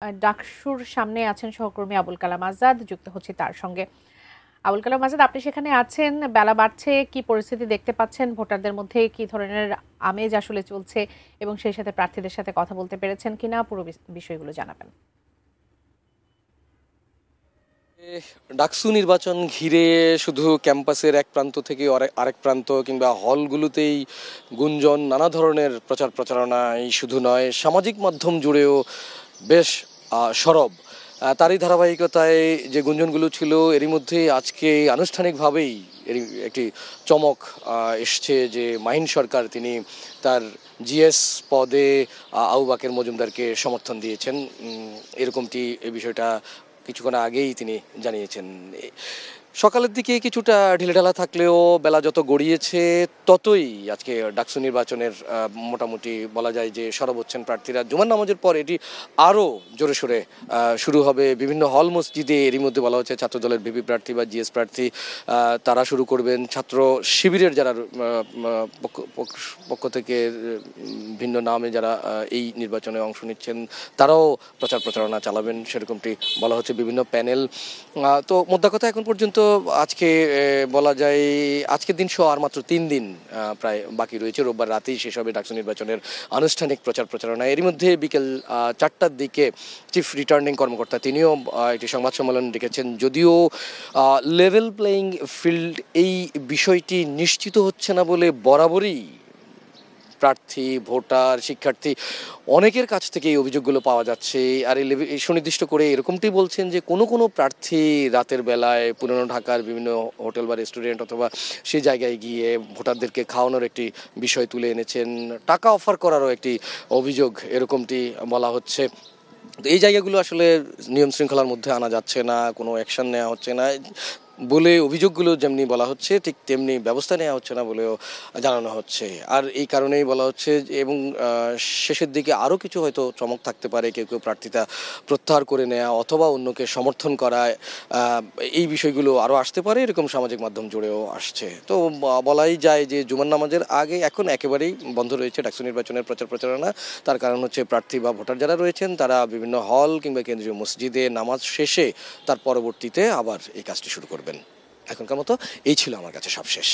ডাকসুর সামনে আছেন সহকর্মী আবুল কালাম আজাদ, যুক্ত হচ্ছি তার সঙ্গে। আবুল কালাম আজাদ, আপনি সেখানে আছেন, বেলা বাড়ছে, কি পরিস্থিতি দেখতে পাচ্ছেন? ভোটারদের মধ্যে কি ধরনের আমেজ আসলে চলছে এবং সেই সাথে প্রার্থীদের সাথে কথা বলতে পেরেছেন কিনা, পুরো বিষয়গুলো জানাবেন। ডাকসু নির্বাচন ঘিরে শুধু ক্যাম্পাসের এক প্রান্ত থেকে আরেক প্রান্ত কিংবা হলগুলোতেই গুঞ্জন, নানা ধরনের প্রচার প্রচারণাই শুধু নয়, সামাজিক মাধ্যম জুড়েও বেশ সরব। তারই ধারাবাহিকতায় যে গুঞ্জনগুলো ছিল, এরই মধ্যে আজকে আনুষ্ঠানিকভাবেই এর একটি চমক এসছে যে মাহিন সরকার তিনি তার জিএস পদে আবু বাকের মজুমদারকে সমর্থন দিয়েছেন। এরকমটি এই বিষয়টা কিছুক্ষণ আগেই তিনি জানিয়েছেন। সকালের দিকে কিছুটা ঢিলেঢালা থাকলেও বেলা যত গড়িয়েছে ততই আজকে ডাকসু নির্বাচনের মোটামুটি বলা যায় যে সরব হচ্ছেন প্রার্থীরা। জুমার নামাজের পর এটি আরও জোরে সোরে শুরু হবে বিভিন্ন হল মসজিদে। এরই মধ্যে বলা হচ্ছে ছাত্রদলের ভিপি প্রার্থী বা জিএস প্রার্থী তারা শুরু করবেন। ছাত্র শিবিরের যারা পক্ষ থেকে ভিন্ন নামে যারা এই নির্বাচনে অংশ নিচ্ছেন তারাও প্রচার প্রচারণা চালাবেন, সেরকমটি বলা হচ্ছে বিভিন্ন প্যানেল। তো মোদ্দা কথা এখন পর্যন্ত আজকে বলা যায় আজকের দিন সহ আর মাত্র 3 দিন প্রায় বাকি রয়েছে। রোববার রাতেই শেষ হবে ডাকসু নির্বাচনের আনুষ্ঠানিক প্রচার প্রচারণা। এরই মধ্যে বিকেল 4টার দিকে চিফ রিটার্নিং কর্মকর্তা তিনিও একটি সংবাদ সম্মেলন ডেকেছেন। যদিও লেভেল প্লেয়িং ফিল্ড এই বিষয়টি নিশ্চিত হচ্ছে না বলে বরাবরই প্রার্থী, ভোটার, শিক্ষার্থী অনেকের কাছ থেকে এই অভিযোগগুলো পাওয়া যাচ্ছে। আর এই সুনির্দিষ্ট করে এরকমটি বলছেন যে কোনো প্রার্থী রাতের বেলায় পুরনো ঢাকার বিভিন্ন হোটেল বা রেস্টুরেন্ট অথবা সেই জায়গায় গিয়ে ভোটারদেরকে খাওয়ানোর একটি বিষয় তুলে এনেছেন, টাকা অফার করারও একটি অভিযোগ এরকমটি বলা হচ্ছে। তো এই জায়গাগুলো আসলে নিয়ম শৃঙ্খলার মধ্যে আনা যাচ্ছে না, কোনো অ্যাকশন নেওয়া হচ্ছে না বলে অভিযোগগুলো যেমনি বলা হচ্ছে, ঠিক তেমনি ব্যবস্থা নেওয়া হচ্ছে না বলেও জানানো হচ্ছে। আর এই কারণেই বলা হচ্ছে এবং শেষের দিকে আরও কিছু হয়তো চমক থাকতে পারে, কেউ কেউ প্রার্থিতা প্রত্যাহার করে নেওয়া অথবা অন্যকে সমর্থন করা, এই বিষয়গুলো আরও আসতে পারে, এরকম সামাজিক মাধ্যম জুড়েও আসছে। তো বলাই যায় যে জুমার নামাজের আগে এখন একেবারেই বন্ধ রয়েছে ডাকসু নির্বাচনের প্রচার প্রচারণা। তার কারণ হচ্ছে প্রার্থী বা ভোটার যারা রয়েছেন তারা বিভিন্ন হল কিংবা কেন্দ্রীয় মসজিদে নামাজ শেষে তার পরবর্তীতে আবার এই কাজটি শুরু করবেন। এখনকার মতো এই ছিল আমার কাছে সবশেষ।